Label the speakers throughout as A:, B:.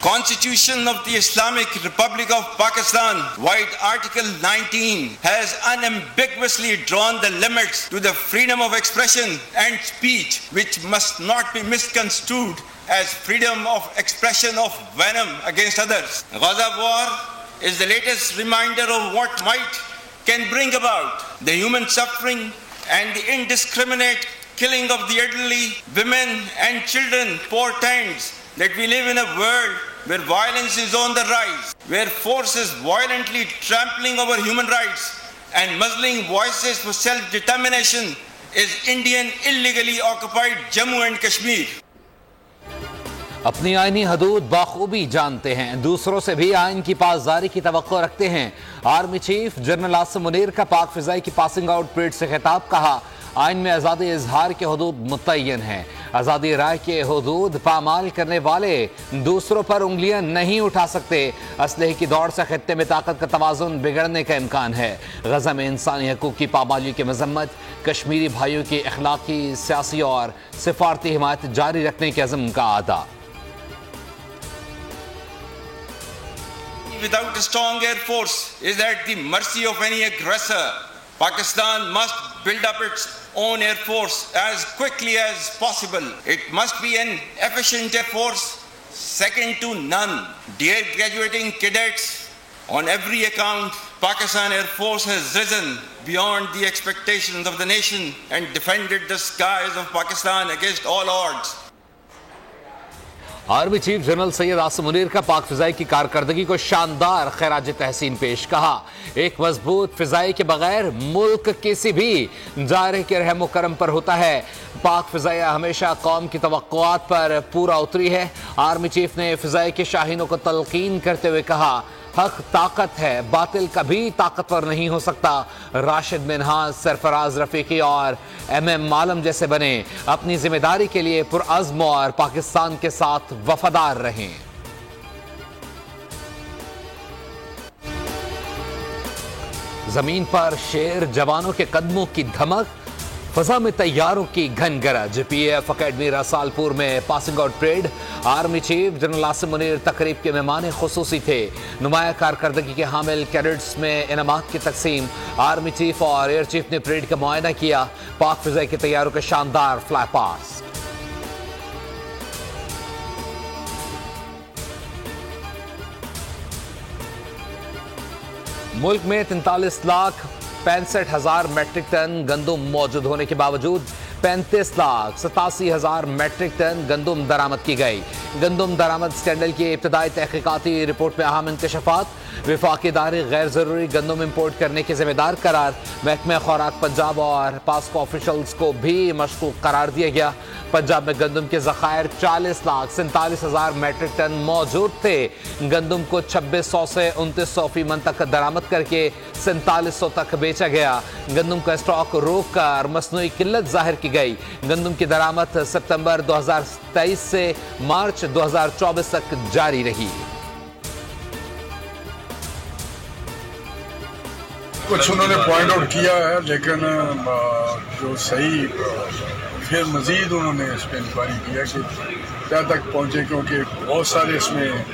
A: Constitution of the Islamic Republic of Pakistan, via Article 19, has unambiguously drawn the limits to the freedom of expression and speech, which must not be misconstrued as freedom of expression of venom against others. Ghazab war is the latest reminder of what might can bring about the human suffering and the indiscriminate killing of the elderly, women and children portends that we live in a world where violence is on the rise, where forces violently trampling over human rights and muzzling voices for self-determination is Indian illegally occupied Jammu and Kashmir.
B: अपनी आईनी हदूद बाखूबी जानते हैं, दूसरों से भी आइन की पासदारी की तवक्को रखते हैं। Army chief general Asim Munir का पाक फिजाई की पासिंग आउट परेड से खिताब, कहा आइन में आज़ादी इजहार के हदूद मुतय्यन हैं। आज़ादी राय के हदूद पामाल करने वाले दूसरों पर उंगलियां नहीं उठा सकते। असलहे की दौड़ से खित्ते में ताकत का तवाज़ुन बिगड़ने का इम्कान है। गज़ा में इंसानी हकूक़ की पामाली की मजम्मत, कश्मीरी भाइयों की अखलाकी, सियासी और सिफारती हिमायत जारी रखने के अज़्म का अदा।
A: Without a strong air force is at the mercy of any aggressor. Pakistan must build up its own air force as quickly as possible. It must be an efficient air force, second to none. Dear graduating cadets, on every account, Pakistan Air Force has risen beyond the expectations of the nation and defended the skies of Pakistan against all odds.
B: Army chief general Syed Asim Munir का पाक फिजाई की कारकर्दगी को शानदार खैराज तहसीन पेश, कहा एक मजबूत फिजाई के बगैर मुल्क किसी भी दायरे के रहम करम पर होता है। पाक फिजाइया हमेशा कौम की तवक्कुआत पर पूरा उतरी है। आर्मी चीफ ने फिजाई के शाहीनों को तलकीन करते हुए कहा हक ताकत है, बातिल कभी ताकतवर नहीं हो सकता। राशिद मिनहाज, सरफराज रफीकी और MM मालम जैसे बने, अपनी जिम्मेदारी के लिए पुरअज़्म और पाकिस्तान के साथ वफादार रहें। जमीन पर शेर जवानों के कदमों की धमक, फजा में तैयारों की घन गरज। PAF अकेडमी रसालपुर में passing out parade. Army chief general Asim Munir तकरीब के मेहमान खुसूसी थे। नुमाया कारकर्दगी के हामिल कैडेट्स में इनामात की तकसीम। आर्मी चीफ और एयर चीफ ने परेड का मुआयना किया। पाक फिजाई के तैयारों के शानदार फ्लाई पास्ट। मुल्क में 43,65,000 मैट्रिक टन गंदुम मौजूद होने के बावजूद 35,87,000 मैट्रिक टन गंदुम दरामद की गई। गंदुम दरामद स्कैंडल की इब्तदाई तहकीकाती रिपोर्ट में अहम इंकशाफात। विफाकी इदारे गैर जरूरी गंदुम इम्पोर्ट करने के जिम्मेदार करार। महकमा खुराक पंजाब और पास्को ऑफिशल्स को भी मशकूक करार दिया गया। पंजाब में गंदुम के ज़खायर 40,47,000 मैट्रिक टन मौजूद थे। गंदुम को 2600 से 2900 फीमन तक दरामद करके 4700 तक बेचा गया। गंदुम का स्टॉक रोक कर मसनूई किल्लत जाहिर की गई। गंदुम की दरामद सितंबर 2023 से मार्च 2024 तक जारी रही।
C: कुछ उन्होंने पॉइंट आउट किया है, लेकिन जो सही फिर मज़ीद उन्होंने इस पर इंक्वायरी किया कि क्या तक पहुँचे, क्योंकि बहुत सारे इसमें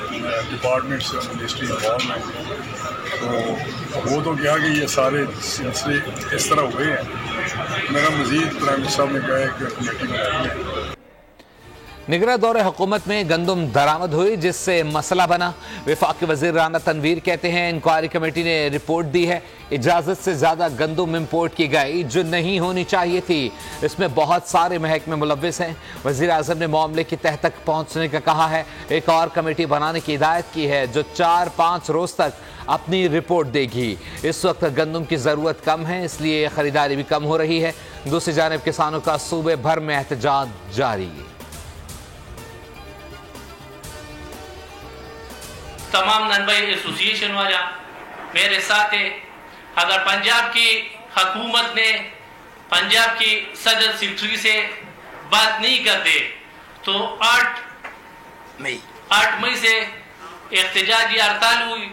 C: डिपार्टमेंट्स मिनिस्ट्री इन्वॉल्व हैं। तो वो तो क्या कि ये सारे सिलसिले इस तरह हुए हैं। मेरा मज़ीद प्राइम मिनिस्टर साहब ने कहा है कि कमेटी बनाई है।
B: निगरान दौरे हुकूमत में गंदुम दरामद हुई, जिससे मसला बना। वफाकी वजीर राना तनवीर कहते हैं इंक्वायरी कमेटी ने रिपोर्ट दी है, इजाजत से ज्यादा गंदुम इम्पोर्ट की गई जो नहीं होनी चाहिए थी। इसमें बहुत सारे महकमे मुलव्विस हैं। वजीर आजम ने मामले की तह तक पहुंचने का कहा है। एक और कमेटी बनाने की हिदायत की है जो 4-5 रोज तक अपनी रिपोर्ट देगी। इस वक्त गंदुम की जरूरत कम है, इसलिए खरीदारी भी कम हो रही है। दूसरी जानिब किसानों का सूबे भर में एहतजाज जारी।
D: तमाम ननबाई एसोसिएशन वाला मेरे साथ है। अगर पंजाब की हुकूमत ने पंजाब की सदर सेक्रेटरी से बात नहीं करते तो 8 मई से एहतजाजी हड़ताल हुई।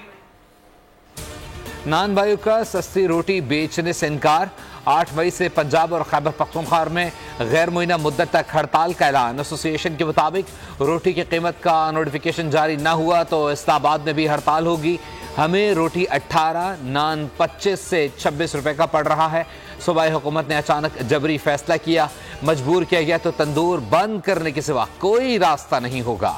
B: नान भाइयों का सस्ती रोटी बेचने से इनकार। 8 मई से पंजाब और खैबर पख्तूनख्वा में गैर मुइना मुद्दत तक हड़ताल का ऐलान। एसोसिएशन के मुताबिक रोटी की कीमत का नोटिफिकेशन जारी न हुआ तो इस्लामाबाद में भी हड़ताल होगी। हमें रोटी 18, नान 25 से 26 रुपए का पड़ रहा है। सूबाई हुकूमत ने अचानक जबरी फैसला किया, मजबूर किया गया तो तंदूर बंद करने के सिवा कोई रास्ता नहीं होगा।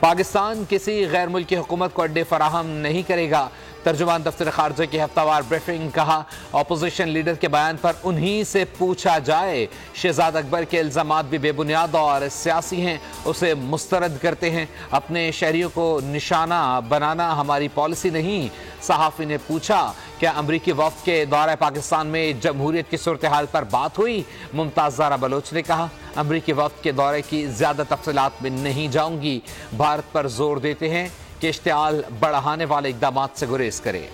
B: पाकिस्तान किसी गैर मुल्की हुकूमत को अड्डे फराहम नहीं करेगा। तर्जुमान दफ्तर खारजा की हफ्तावार ब्रीफिंग। कहा, अपोजिशन लीडर के बयान पर उन्हीं से पूछा जाए। शहजाद अकबर के इल्जामात भी बेबुनियाद और सियासी हैं, उसे मुस्तरद करते हैं। अपने शहरियों को निशाना बनाना हमारी पॉलिसी नहीं। सहाफ़ी ने पूछा, क्या अमरीकी वफ़द के दौरे पाकिस्तान में जमहूरियत की सूरत हाल पर बात हुई? मुमताज़ ज़ारा बलोच ने कहा, अमरीकी वफ़द के दौरे की ज़्यादा तफसीलात में नहीं जाऊंगी। भारत पर जोर देते हैं कि इश्तिआल बढ़ाने वाले इक़दामात से गुरेज करे।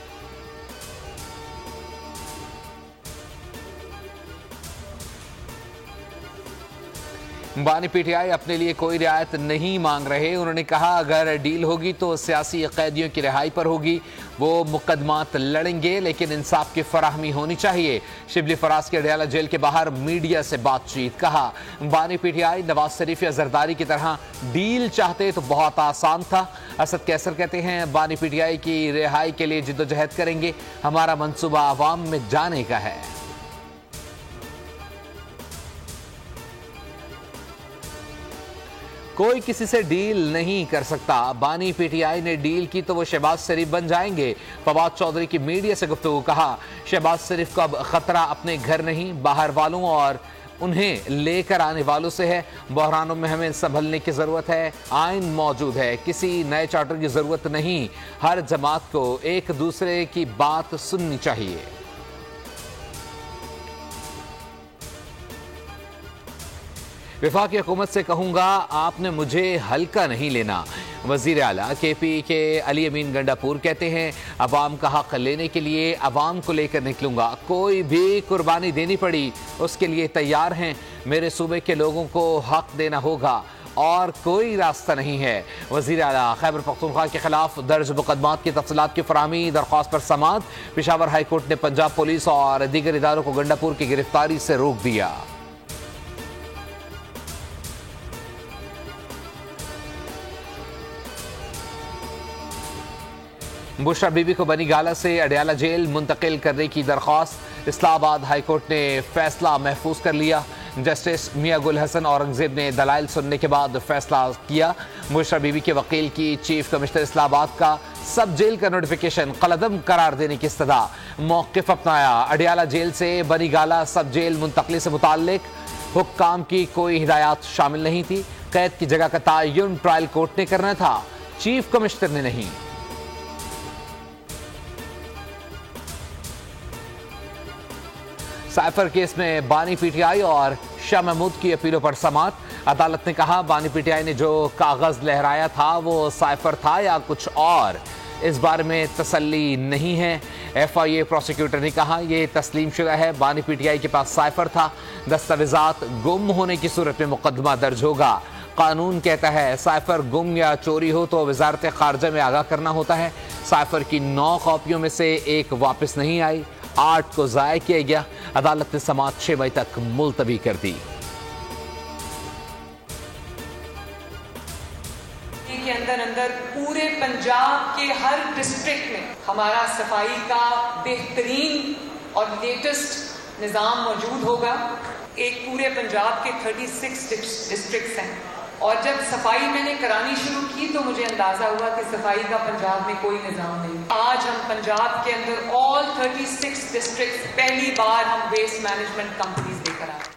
B: बानी पीटीआई अपने लिए कोई रियायत नहीं मांग रहे। उन्होंने कहा, अगर डील होगी तो सियासी कैदियों की रिहाई पर होगी। वो मुकदमात लड़ेंगे लेकिन इंसाफ की फराहमी होनी चाहिए। शिबली फराज के अडयाला जेल के बाहर मीडिया से बातचीत। कहा, बानी पीटीआई नवाज शरीफ या जरदारी की तरह डील चाहते तो बहुत आसान था। असद कैसर कहते हैं, बानी पीटीआई की रिहाई के लिए जिद्दोजहद करेंगे। हमारा मंसूबा आवाम में जाने का है। कोई किसी से डील नहीं कर सकता। बानी पीटीआई ने डील की तो वो शहबाज शरीफ बन जाएंगे। फवाद चौधरी की मीडिया से गुफ्तगू। कहा, शहबाज शरीफ को अब खतरा अपने घर नहीं बाहर वालों और उन्हें लेकर आने वालों से है। बहरानों में हमें संभलने की जरूरत है। आइन मौजूद है, किसी नए चार्टर की जरूरत नहीं। हर जमात को एक दूसरे की बात सुननी चाहिए। वफाकी हुकूमत से कहूंगा, आपने मुझे हल्का नहीं लेना। वजीर आला KP के अली अमीन गंडापुर कहते हैं, अवाम का हक लेने के लिए अवाम को लेकर निकलूंगा। कोई भी कुर्बानी देनी पड़ी उसके लिए तैयार हैं। मेरे सूबे के लोगों को हक देना होगा और कोई रास्ता नहीं है। वजीर आला खैबर पख्तूनख्वा के खिलाफ दर्ज मुकदमात की तफसीलात की फराहमी दरख्वास्त पर समाअत। पेशावर हाई कोर्ट ने पंजाब पुलिस और दीगर इदारों को गंडापुर की गिरफ्तारी से रोक दिया। बुशरा बीबी को बनी गाला से अडयाला जेल मुंतकिल करने की दरख्वास्त। इस्लामाबाद हाई कोर्ट ने फैसला महफूज कर लिया। जस्टिस मियां गुल हसन औरंगजेब ने दलाइल सुनने के बाद फैसला किया। बुशरा बीबी के वकील की चीफ कमिश्नर इस्लामाबाद का सब जेल का नोटिफिकेशन कलअदम करार देने की इस्तदा। मौक़िफ़ अपनाया। अडयाला जेल से बनी गाला सब जेल मुंतकली से मुताल्लिक हुक्काम की कोई हिदायत शामिल नहीं थी। कैद की जगह का तयन ट्रायल कोर्ट ने करना था, चीफ कमिश्नर ने नहीं। साइफर केस में बानी पीटीआई और शाह महमूद की अपीलों पर समाअत। अदालत ने कहा, बानी पीटीआई ने जो कागज लहराया था वो साइफर था या कुछ और, इस बारे में तसल्ली नहीं है। FIA प्रोसिक्यूटर ने कहा, यह तस्लीम शुदा है बानी पीटीआई के पास साइफर था। दस्तावेजात गुम होने की सूरत में मुकदमा दर्ज होगा। कानून कहता है साइफर गुम या चोरी हो तो वजारत खारजा में आगाह करना होता है। साइफर की 9 कॉपियों में से एक वापस नहीं आई, 8 को ज़ाया किया गया। अदालत ने समाअत 6 मई तक मुलतवी कर दी।
E: के अंदर पूरे पंजाब के हर डिस्ट्रिक्ट में हमारा सफाई का बेहतरीन और लेटेस्ट निज़ाम मौजूद होगा। एक पूरे पंजाब के 36 डिस्ट्रिक्ट्स हैं और जब सफाई मैंने करानी शुरू की तो मुझे अंदाजा हुआ कि सफाई का पंजाब में कोई निज़ाम नहीं। आज हम पंजाब के अंदर ऑल 36 डिस्ट्रिक्ट्स पहली बार हम वेस्ट मैनेजमेंट कंपनीज लेकर आए।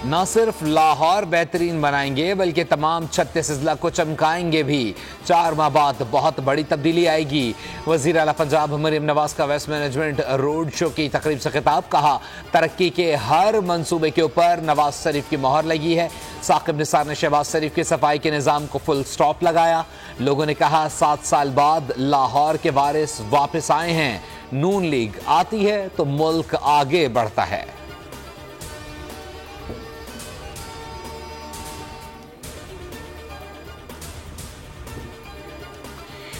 B: न सिर्फ लाहौर बेहतरीन बनाएंगे बल्कि तमाम 36 अजला को चमकाएंगे भी। 4 माह बाद बहुत बड़ी तब्दीली आएगी। वज़ीर आला पंजाब मरीम नवाज का वेस्ट मैनेजमेंट रोड शो की तकरीब से खिताब। कहा, तरक्की के हर मंसूबे के ऊपर नवाज शरीफ की मोहर लगी है। साकिब निसार ने शहबाज शरीफ के सफाई के निज़ाम को फुल स्टॉप लगाया। लोगों ने कहा, 7 साल बाद लाहौर के वारिस वापस आए हैं। नून लीग आती है तो मुल्क आगे बढ़ता है।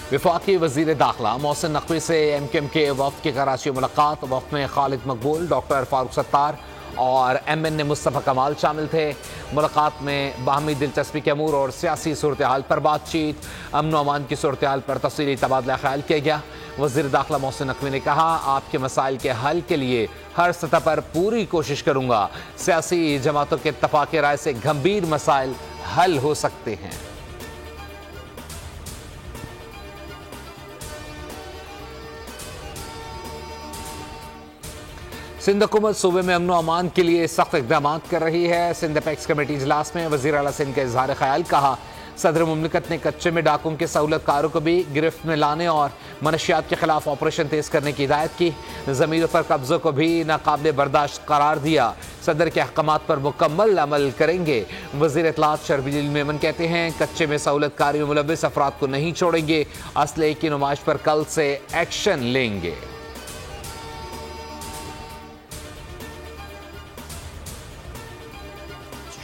B: वफाकी वज़ीर दाखिला मोहसिन नकवी से MKM के वफ़द की कराची मुलाकात। वफ़द में खालिद मकबूल, डॉक्टर फारूक सत्तार और MN मुस्तफ़ा कमाल शामिल थे। मुलाकात में बाहमी दिलचस्पी के अमूर और सियासी सूरत हाल पर बातचीत, अमन व अमान की सूरत हाल पर तफसीली तबादला ख्याल किया गया। वज़ीर दाखिला मोहसिन नकवी ने कहा, आपके मसाइल के हल के लिए हर सतह पर पूरी कोशिश करूँगा। सियासी जमातों के इत्तफ़ाक़ राय से गंभीर मसाइल हल हो सकते हैं। सिंध हुकूमत सूबे में अमन व अमान के लिए सख्त इक़दाम कर रही है। सिंध अपेक्स कमेटी इजलास में वज़ीर आला सिंध का इजहार ख्याल। कहा, सदर मुमलिकत ने कच्चे में डाकुओं के सहूलतकारों को भी गिरफ्त में लाने और मनशियात के खिलाफ ऑपरेशन तेज करने की हिदायत की। ज़मीरों पर कब्ज़ों को भी नाकाबिले बर्दाश्त करार दिया। सदर के अहकामात पर मुकम्मल अमल करेंगे। वज़ीर इत्तलात शरबील मेमन कहते हैं, कच्चे में सहूलतकारी में मुलव्विस अफराद को नहीं छोड़ेंगे। असले की नुमाइश पर कल से एक्शन लेंगे।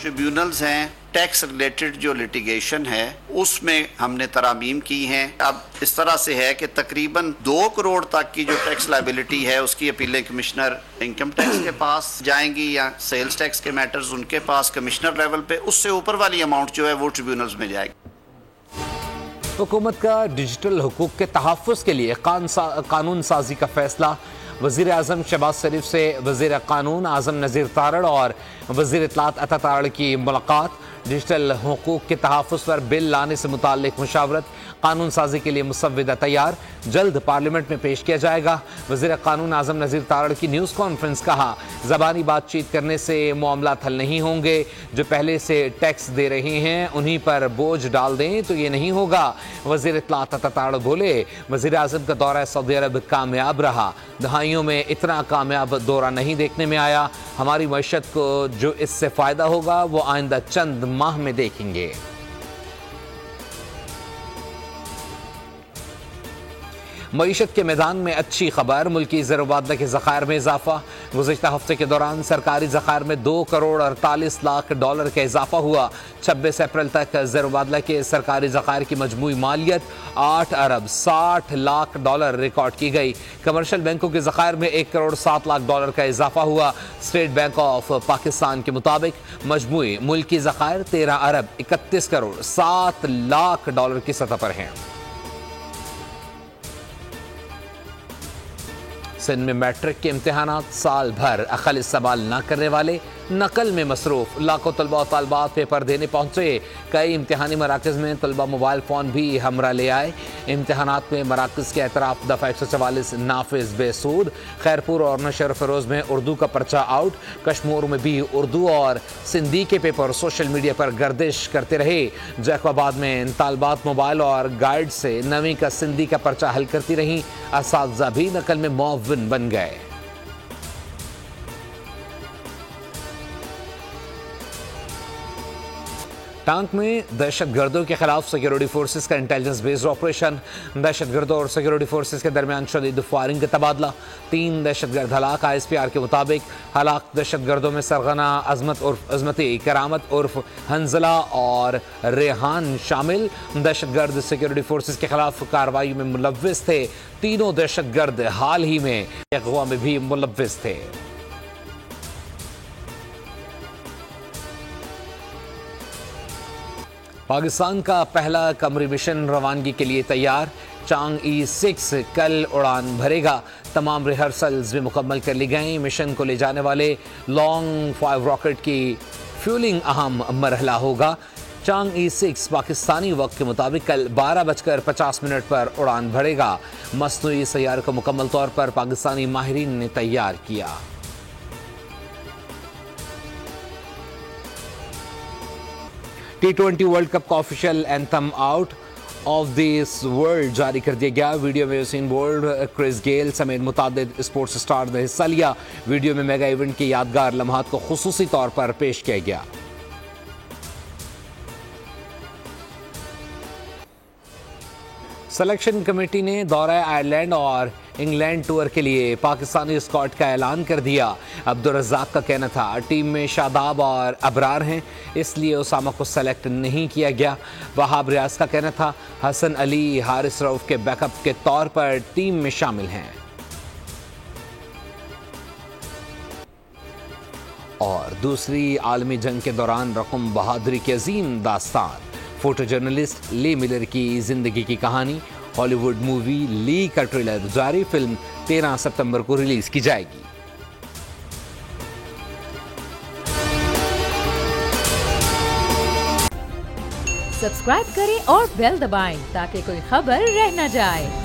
F: ट्रिब्यूनल्स हैं, टैक्स रिलेटेड जो लिटिगेशन है उसमें हमने तरामीम की हैं। अब इस तरह से है कि तकरीबन 2 करोड़ तक की जो टैक्स लायबिलिटी है उसकी अपीलें कमिश्नर इनकम टैक्स के पास जाएंगी या सेल्स टैक्स के मैटर्स उनके पास कमिश्नर लेवल पे। उससे ऊपर वाली अमाउंट जो है वो ट्रिब्यूनल्स में जाएगी।
B: हुकूमत का डिजिटल हुकूक के तहफ़्फ़ुज़ के लिए कानून साजी का फैसला। वज़ीर आज़म शहबाज शरीफ से वज़ीर कानून आज़म नज़ीर तारड़ और वज़ीर इत्तलात अता तारड़ की मुलाकात। डिजिटल हुकूक के तहफ़्फ़ुज़ पर बिल लाने से मुताल्लिक़ मुशावरत। कानून साजी के लिए मुसव्विदा तैयार, जल्द पार्लियामेंट में पेश किया जाएगा। वज़ीर कानून आज़म नज़ीर तारड़ की न्यूज़ कॉन्फ्रेंस। कहा, ज़बानी बातचीत करने से मामलात हल नहीं होंगे। जो पहले से टैक्स दे रहे हैं उन्हीं पर बोझ डाल दें तो ये नहीं होगा। वज़ीर इत्तलात अता तारड़ बोले, वज़ीर आज़म का दौरा सऊदी अरब कामयाब रहा। दहाइयों में इतना कामयाब दौरा नहीं देखने में आया। हमारी मईशत को जो इससे फ़ायदा होगा वो आइंदा चंद माह में देखेंगे। मईशत के मैदान में अच्छी खबर, मुल्की ज़र-ओ-मुबादला के ज़खायर में इजाफा। गुज़िश्ता हफ्ते के दौरान सरकारी ज़खायर में 2 करोड़ 48 लाख डॉलर का इजाफा हुआ। 26 अप्रैल तक ज़र-ओ-मुबादला के सरकारी ज़खायर की मजमूई मालियत 8 अरब 60 लाख डॉलर रिकॉर्ड की गई। कमर्शियल बैंकों के ज़खायर में 1 करोड़ 7 लाख डॉलर का इजाफा हुआ। स्टेट बैंक ऑफ पाकिस्तान के मुताबिक मजमूई मुल्की ज़खायर 13 अरब 31 करोड़ 7 लाख डॉलर की सतह पर हैं। सिंध में मैट्रिक के इम्तहानात साल भर अक़ल इस्तेमाल न करने वाले नकल में मसरूफ़। लाखों तलबा और तालबात पेपर देने पहुँचे। कई इम्तहानी मराकज़ में तलबा मोबाइल फ़ोन भी हमरा ले आए। इम्तहानात में मराकज़ के एतराफ़ दफ़ा 144 नाफिज बेसूद। खैरपुर और नशर फरोज़ में उर्दू का पर्चा आउट। कश्मीर में भी उर्दू और सिंधी के पेपर सोशल मीडिया पर गर्दिश करते रहे। जैकबाबाद में तालबात मोबाइल और गाइड से नवी का सिंधी का पर्चा हल करती रहीं। असातिज़ा भी नकल में मुअव्विन बन गए। टांक में दहशत गर्दों के खिलाफ सिक्योरिटी फोर्सेस का इंटेलिजेंस बेस्ड ऑपरेशन। दहशत गर्दों और सिक्योरिटी फोर्सेस के दरमियान शदीद फायरिंग का तबादला। 3 दहशत गर्द हलाक। ISPR के मुताबिक हलाक दहशत गर्दों में सरगना अजमत उर्फ अजमती, करामत उर्फ हंजला और रेहान शामिल। दहशत गर्द सिक्योरिटी फोर्सेस के खिलाफ कार्रवाई में मुलव्विस थे। तीनों दहशत गर्द हाल ही में अगवा में भी मुलव्विस थे। पाकिस्तान का पहला कमरी मिशन रवानगी के लिए तैयार। चांग E6 कल उड़ान भरेगा। तमाम रिहर्सल्स भी मुकम्मल कर ली गई। मिशन को ले जाने वाले लॉन्ग 5 रॉकेट की फ्यूलिंग अहम मरहला होगा। चांग E6 पाकिस्तानी वक्त के मुताबिक कल 12:50 पर उड़ान भरेगा। मसनूई सैयारे को मुकम्मल तौर पर पाकिस्तानी माहिरीन ने तैयार किया। T20 वर्ल्ड कप का official anthem out of this world जारी कर दिया गया। वीडियो में यूसेन बोल्ट, क्रिस गेल समेत मुतादिद स्पोर्ट्स स्टार ने हिस्सा लिया। वीडियो में मेगा इवेंट के यादगार लम्हात को खुसूसी तौर पर पेश किया गया। सिलेक्शन कमेटी ने दौरा आयरलैंड और इंग्लैंड टूर के लिए पाकिस्तानी स्क्वाड का ऐलान कर दिया। अब्दुल रज़ाक का कहना था टीम में शादाब और अबरार हैं, इसलिए उसामा को सेलेक्ट नहीं किया गया। वहाब रियाज का कहना था हसन अली हारिस रऊफ के बैकअप के तौर पर टीम में शामिल हैं। और दूसरी आलमी जंग के दौरान रकम बहादुरी की अजीम दास्तान, फोटो जर्नलिस्ट ली मिलर की जिंदगी की कहानी, हॉलीवुड मूवी ली का ट्रेलर जारी। फिल्म 13 सितंबर को रिलीज की जाएगी।
G: सब्सक्राइब करें और बेल दबाएं ताकि कोई खबर रह न जाए।